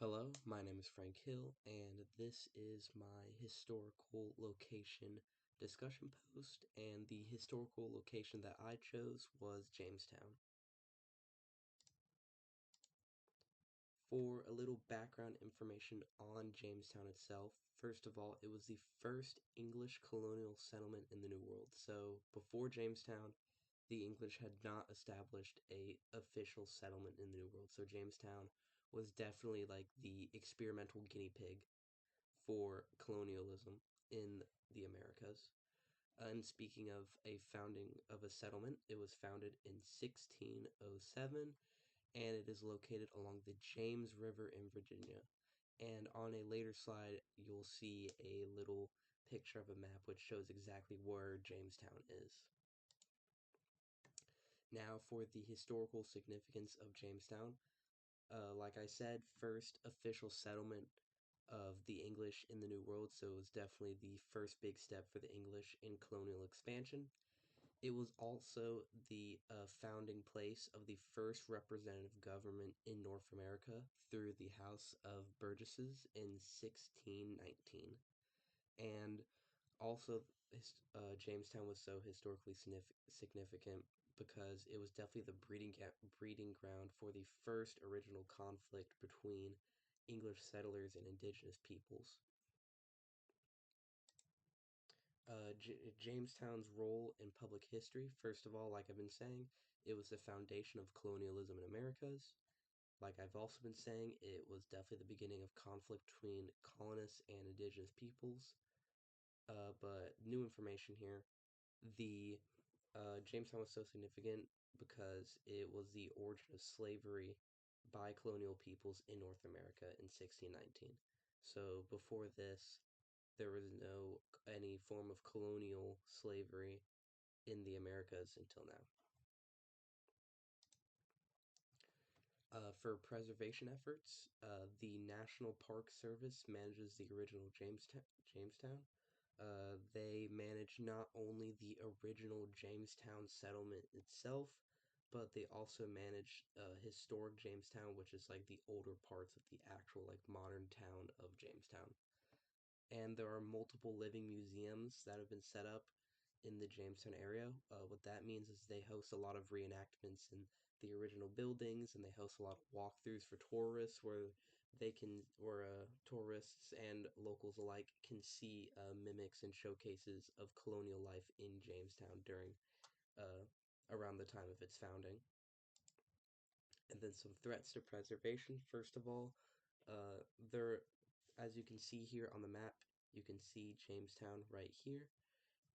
Hello, my name is Frank Hill, and this is my historical location discussion post, and the historical location that I chose was Jamestown. For a little background information on Jamestown itself, first of all, it was the first English colonial settlement in the New World. So before Jamestown, the English had not established a official settlement in the New World. So Jamestown was definitely like the experimental guinea pig for colonialism in the Americas. And speaking of a founding of a settlement, it was founded in 1607 and it is located along the James River in Virginia. And on a later slide, you'll see a little picture of a map which shows exactly where Jamestown is. Now, for the historical significance of Jamestown, like I said, first official settlement of the English in the New World, so it was definitely the first big step for the English in colonial expansion. It was also the founding place of the first representative government in North America through the House of Burgesses in 1619. And also, Jamestown was so historically significant because it was definitely the breeding ground for the first original conflict between English settlers and indigenous peoples. Jamestown's role in public history, first of all, like I've been saying, it was the foundation of colonialism in Americas. Like I've also been saying, it was definitely the beginning of conflict between colonists and indigenous peoples. But new information here. The Jamestown was so significant because it was the origin of slavery by colonial peoples in North America in 1619. So before this, there was no any form of colonial slavery in the Americas until now. For preservation efforts, the National Park Service manages the original Jamestown. They manage not only the original Jamestown settlement itself, but they also manage historic Jamestown, which is like the older parts of the actual like modern town of Jamestown. And there are multiple living museums that have been set up in the Jamestown area. What that means is they host a lot of reenactments in the original buildings, and they host a lot of walkthroughs for tourists where tourists and locals alike can see mimics and showcases of colonial life in Jamestown during around the time of its founding. And then some threats to preservation. First of all, there, as you can see here on the map, you can see Jamestown right here.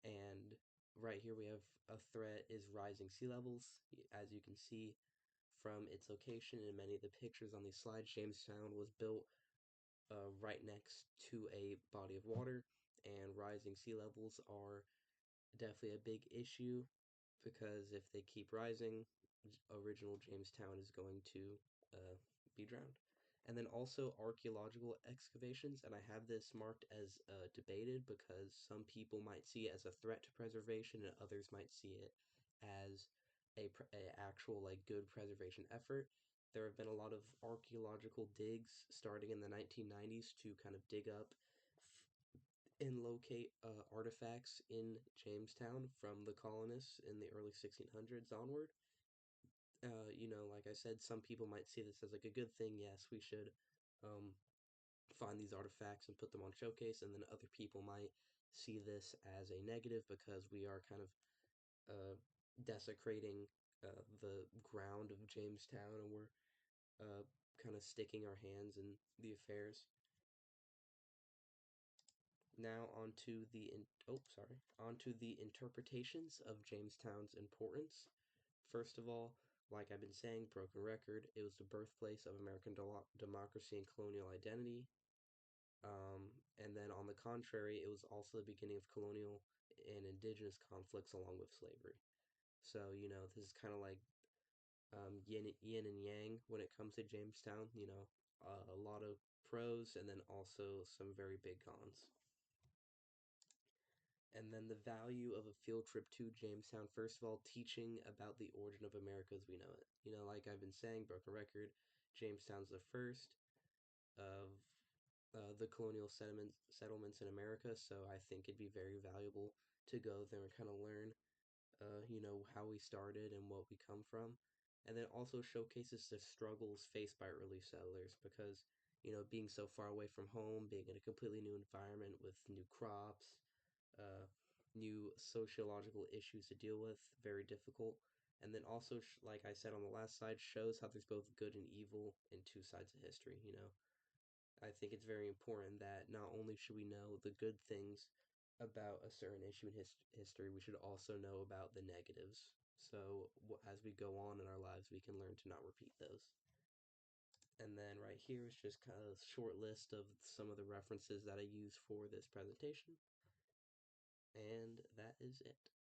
And right here we have a threat is rising sea levels. As you can see from its location in many of the pictures on these slides, Jamestown was built right next to a body of water, and rising sea levels are definitely a big issue because if they keep rising, original Jamestown is going to uh, be drowned. And then also archaeological excavations, and I have this marked as debated because some people might see it as a threat to preservation, and others might see it as a actual like good preservation effort. There have been a lot of archaeological digs starting in the 1990s to kind of dig up and locate artifacts in Jamestown from the colonists in the early 1600s onward. Like I said, some people might see this as like a good thing. Yes, we should um, find these artifacts and put them on showcase, and then other people might see this as a negative because we are kind of desecrating the ground of Jamestown, and we're kind of sticking our hands in the affairs. Now onto the interpretations of Jamestown's importance. First of all, like I've been saying, broken record, it was the birthplace of American democracy and colonial identity. And then on the contrary, it was also the beginning of colonial and indigenous conflicts along with slavery. So, this is kind of like yin and yang when it comes to Jamestown. A lot of pros and then also some very big cons. And then the value of a field trip to Jamestown, first of all, teaching about the origin of America as we know it. Like I've been saying, broken record, Jamestown's the first the colonial settlements in America, so I think it'd be very valuable to go there and kind of learn, how we started and what we come from. And then also showcases the struggles faced by early settlers because, being so far away from home, being in a completely new environment with new crops, uh, new sociological issues to deal with, very difficult. And then also, like I said on the last slide, shows how there's both good and evil in two sides of history. I think it's very important that not only should we know the good things about a certain issue in history, we should also know about the negatives. So as we go on in our lives, we can learn to not repeat those. And then right here is just kind of a short list of some of the references that I use for this presentation. And that is it.